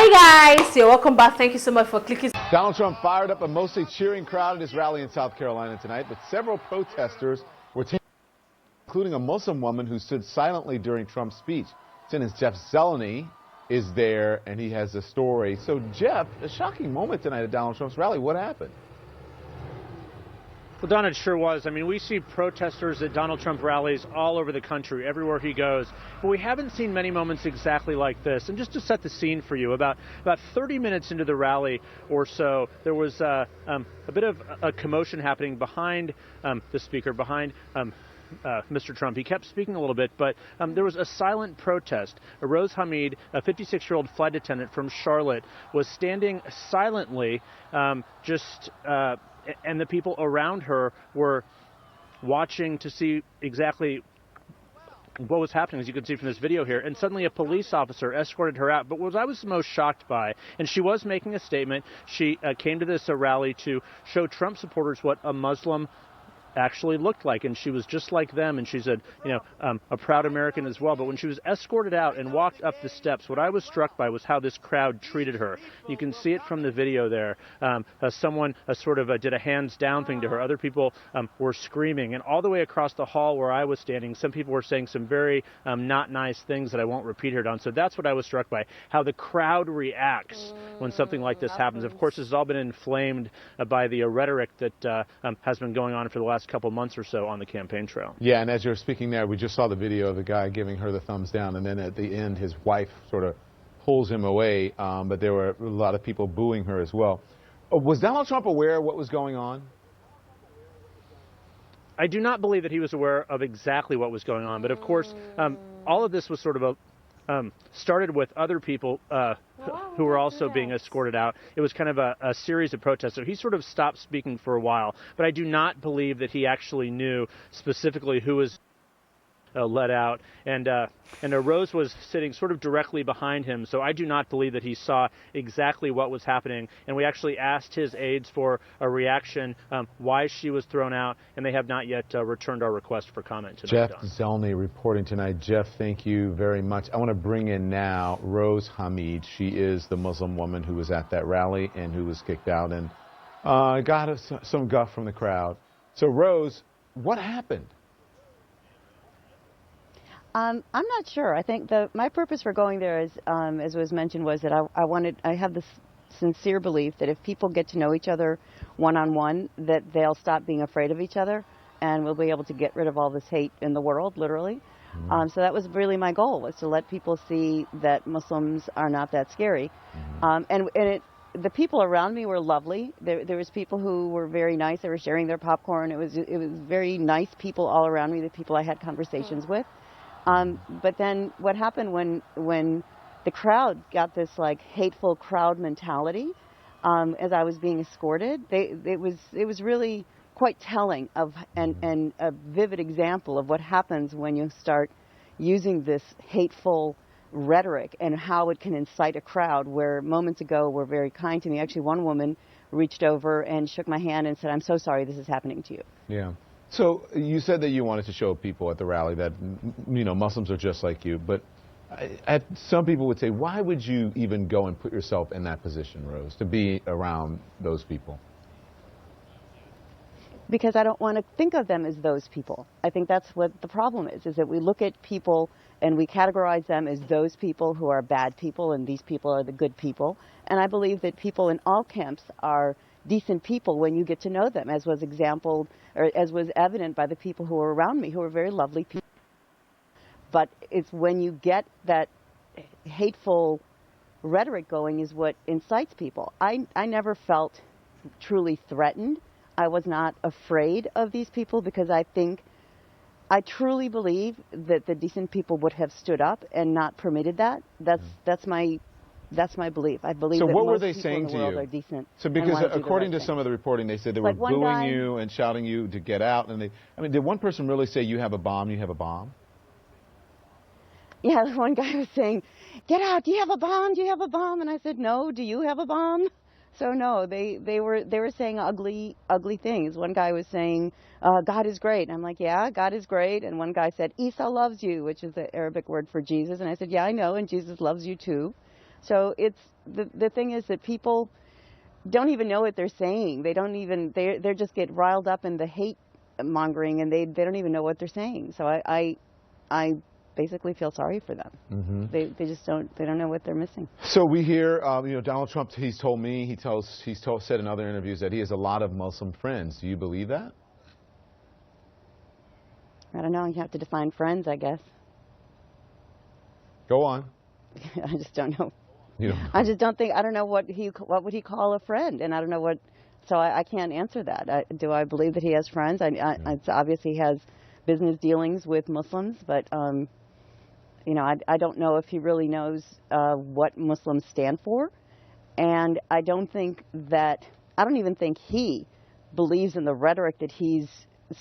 Hi guys, you're welcome back. Thank you so much for clicking. Donald Trump fired up a mostly cheering crowd at his rally in South Carolina tonight, but several protesters were taken, including a Muslim woman who stood silently during Trump's speech. CNN's Jeff Zeleny is there, and he has a story. So, Jeff, a shocking moment tonight at Donald Trump's rally. What happened? Well, Don, it sure was. I mean, we see protesters at Donald Trump rallies all over the country, everywhere he goes. But we haven't seen many moments exactly like this. And just to set the scene for you, about 30 minutes into the rally or so, there was a bit of a commotion happening behind the speaker, behind Mr. Trump. He kept speaking a little bit, but there was a silent protest. Rose Hamid, a 56-year-old flight attendant from Charlotte, was standing silently, and the people around her were watching to see exactly what was happening, as you can see from this video here. And suddenly a police officer escorted her out. But what I was most shocked by, and she was making a statement, she came to this rally to show Trump supporters what a Muslim actually looked like, and she was just like them, and she's a proud American as well. But when she was escorted out and walked up the steps, what I was struck by was how this crowd treated her. You can see it from the video there. Someone did a hands down thing to her. Other people were screaming, and all the way across the hall where I was standing, some people were saying some very not nice things that I won't repeat here, Don. So that's what I was struck by, how the crowd reacts when something like this happens. Of course, this has all been inflamed by the rhetoric that has been going on for the last couple months or so on the campaign trail. Yeah, and as you're speaking there, we just saw the video of the guy giving her the thumbs down, and then at the end, his wife sort of pulls him away, but there were a lot of people booing her as well. Was Donald Trump aware of what was going on? I do not believe that he was aware of exactly what was going on, but of course, all of this was sort of started with other people who were also being escorted out. It was kind of a series of protests. So he sort of stopped speaking for a while, but I do not believe that he actually knew specifically who was let out. And Rose was sitting sort of directly behind him, so I do not believe that he saw exactly what was happening. And we actually asked his aides for a reaction, why she was thrown out, and they have not yet returned our request for comment tonight. Jeff Zeleny reporting tonight. Jeff, thank you very much. I want to bring in now Rose Hamid. She is the Muslim woman who was at that rally and who was kicked out and got some guff from the crowd. So, Rose, what happened? I'm not sure. I think my purpose for going there, as was mentioned, was that I have this sincere belief that if people get to know each other one-on-one, that they'll stop being afraid of each other, and we'll be able to get rid of all this hate in the world, literally. So that was really my goal, was to let people see that Muslims are not that scary. The people around me were lovely. There was people who were very nice. They were sharing their popcorn. It was very nice people all around me, the people I had conversations with. But then what happened when the crowd got this like hateful crowd mentality, as I was being escorted, it was really quite telling of and a vivid example of what happens when you start using this hateful rhetoric and how it can incite a crowd, where moments ago were very kind to me. Actually, one woman reached over and shook my hand and said, "I'm so sorry this is happening to you." Yeah. So you said that you wanted to show people at the rally that, Muslims are just like you, but some people would say, why would you even go and put yourself in that position, Rose, to be around those people? Because I don't want to think of them as those people. I think that's what the problem is that we look at people and we categorize them as those people who are bad people and these people are the good people. And I believe that people in all camps are decent people when you get to know them, as was evident by the people who were around me, who were very lovely people. But it's when you get that hateful rhetoric going is what incites people. I never felt truly threatened. I was not afraid of these people because I truly believe that the decent people would have stood up and not permitted that. That's my belief. I believe so that what most were they people saying in the to world you? Are decent. So because according right to some of the reporting, they said they were like one booing guy, you and shouting you to get out. And did one person really say, "You have a bomb, you have a bomb"? Yeah, one guy was saying, "Get out! Do you have a bomb? Do you have a bomb?" And I said, "No. Do you have a bomb?" So no, they were saying ugly things. One guy was saying, "God is great." And I'm like, "Yeah, God is great." And one guy said, "Isa loves you," which is the Arabic word for Jesus. And I said, "Yeah, I know, and Jesus loves you too." So it's the thing is that people don't even know what they're saying. They don't even they just get riled up in the hate mongering, and they don't even know what they're saying. So I basically feel sorry for them. Mm-hmm. They just don't know what they're missing. So we hear, Donald Trump. He's told me, said in other interviews that he has a lot of Muslim friends. Do you believe that? I don't know. You have to define friends, I guess. Go on. I just don't know. You don't know. I just don't think. I don't know what would he call a friend, and I don't know what. So I can't answer that. Do I believe that he has friends? It's obvious he has business dealings with Muslims, but I don't know if he really knows what Muslims stand for, and I don't even think he believes in the rhetoric that he's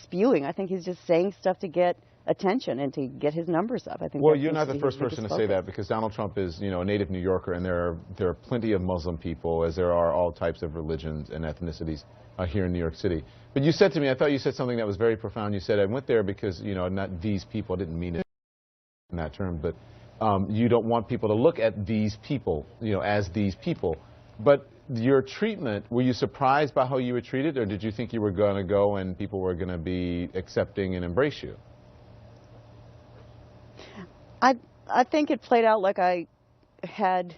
spewing. I think he's just saying stuff to get attention and to get his numbers up. I think. Well, you're not the first person to say that, because Donald Trump is, a native New Yorker, and there are plenty of Muslim people, as there are all types of religions and ethnicities here in New York City. But you said to me, I thought you said something that was very profound. You said, I went there because, not these people. I didn't mean it in that term, but you don't want people to look at these people, as these people. But your treatment, were you surprised by how you were treated, or did you think you were going to go and people were going to be accepting and embrace you? I think it played out like I had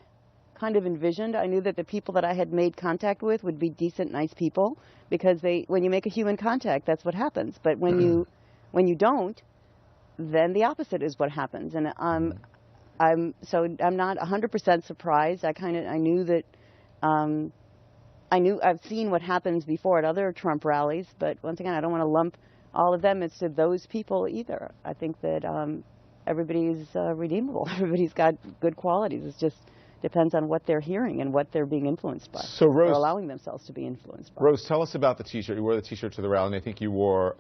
kind of envisioned. I knew that the people that I had made contact with would be decent, nice people, because when you make a human contact, that's what happens. But when you don't, then the opposite is what happens. And I'm not 100% surprised. I knew that. I've seen what happens before at other Trump rallies, but once again, I don't want to lump all of them into those people either. I think that everybody's redeemable. Everybody's got good qualities. It just depends on what they're hearing and what they're being influenced by. So Rose, or allowing themselves to be influenced by. Rose, tell us about the T-shirt. You wore the T-shirt to the rally, and I think you wore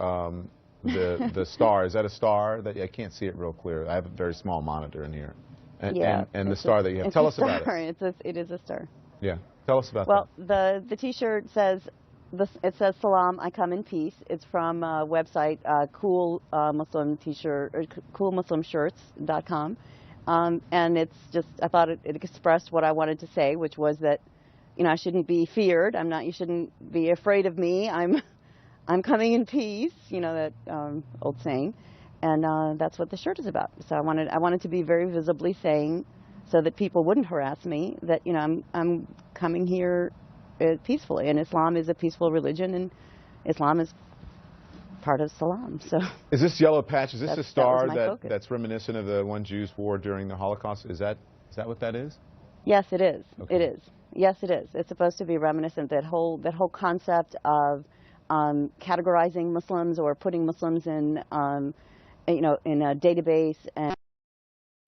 the star. Is that a star? I can't see it real clear. I have a very small monitor in here. And, yeah, and the star that you have. Tell us about it. It is a star. Yeah. Tell us about that. Well, the T-shirt says, it says "Salam, I come in peace." It's from a website, coolmuslimshirts.com, and it's just, I thought it expressed what I wanted to say, which was that, I shouldn't be feared. You shouldn't be afraid of me. I'm coming in peace. That old saying, and that's what the shirt is about. So I wanted to be very visibly saying, so that people wouldn't harass me, that I'm coming here peacefully, and Islam is a peaceful religion, and Islam is part of Salam. So is this yellow patch? Is this a star that's reminiscent of the one Jews wore during the Holocaust? Is that what that is? Yes, it is. Okay. It is. Yes, it is. It's supposed to be reminiscent. That whole concept of categorizing Muslims or putting Muslims in in a database and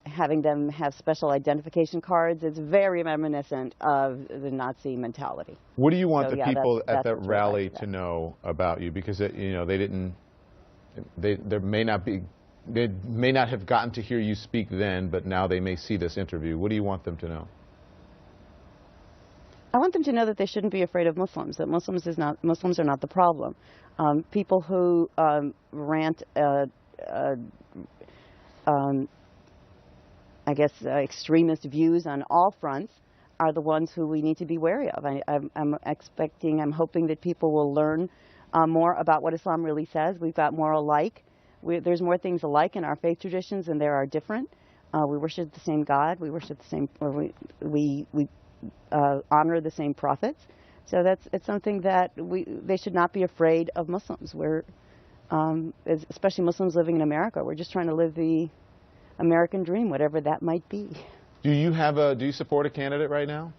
having them have special identification cards is very reminiscent of the Nazi mentality. What do you want the people at that rally to know about you? Because they may not have gotten to hear you speak then, but now they may see this interview. What do you want them to know? I want them to know that they shouldn't be afraid of Muslims. That Muslims are not the problem. People who rant extremist views on all fronts are the ones who we need to be wary of. I'm hoping that people will learn more about what Islam really says. We've got more alike. There's more things alike in our faith traditions than there are different. We worship the same God. We worship the same, or we honor the same prophets. So it's something that they should not be afraid of Muslims. Especially Muslims living in America. We're just trying to live the American dream, whatever that might be. Do you support a candidate right now?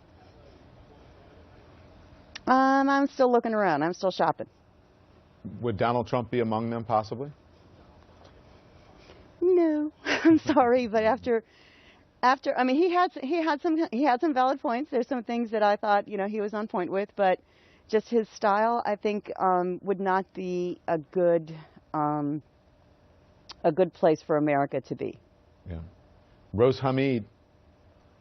I'm still looking around. I'm still shopping. Would Donald Trump be among them, possibly? No, I'm sorry, but after, I mean, he had some valid points. There's some things that I thought, he was on point with, but just his style, I think, would not be a good place for America to be. Yeah. Rose Hamid,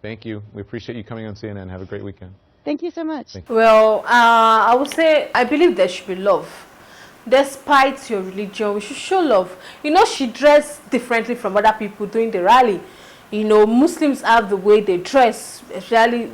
thank you. We appreciate you coming on CNN. Have a great weekend. Thank you so much. Well, I would say I believe there should be love. Despite your religion, we should show love. She dressed differently from other people during the rally. Muslims have the way they dress, especially,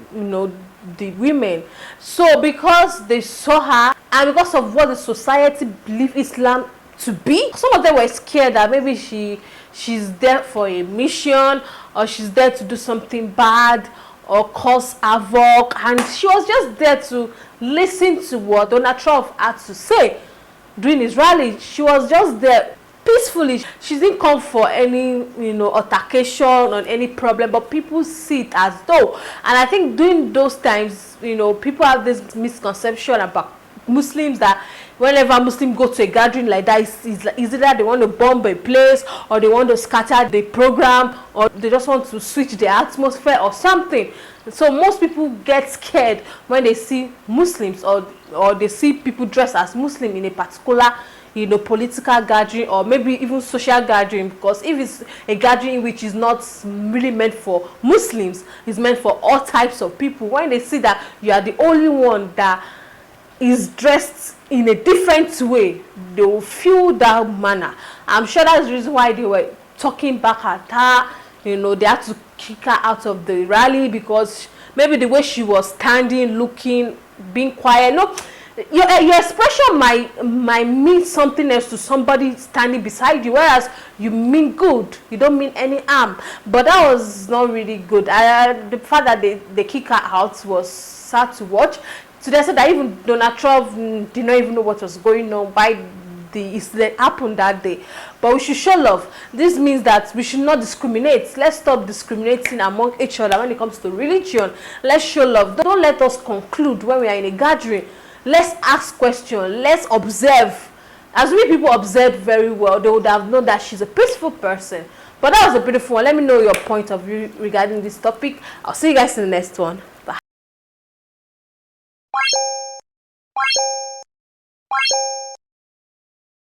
the women. So because they saw her and because of what the society believe Islam to be, some of them were scared that maybe she's there for a mission, or she's there to do something bad or cause havoc, and she was just there to listen to what Donald Trump had to say during his rally. She was just there peacefully. She didn't come for any altercation or any problem, but people see it as though. And I think during those times, people have this misconception about Muslims, that whenever Muslims go to a gathering like that, is either they want to bomb a place, or they want to scatter the program, or they just want to switch the atmosphere or something. So most people get scared when they see Muslims, or they see people dressed as Muslim in a particular political gathering, or maybe even social gathering, because if it's a gathering which is not really meant for Muslims, it's meant for all types of people, when they see that you are the only one that is dressed in a different way, they will feel that manner. I'm sure that's the reason why they were talking back at her. They had to kick her out of the rally, because maybe the way she was standing, looking, being quiet. No, your expression might mean something else to somebody standing beside you, whereas you mean good, you don't mean any harm. But that was not really good. The fact that they kick her out was sad to watch. So they said that even Donald Trump did not even know what was going on, why the incident happened that day. But we should show love. This means that we should not discriminate. Let's stop discriminating among each other when it comes to religion. Let's show love. Don't let us conclude when we are in a gathering. Let's ask questions. Let's observe. As many people observed very well, they would have known that she's a peaceful person. But that was a beautiful one. Let me know your point of view regarding this topic. I'll see you guys in the next one.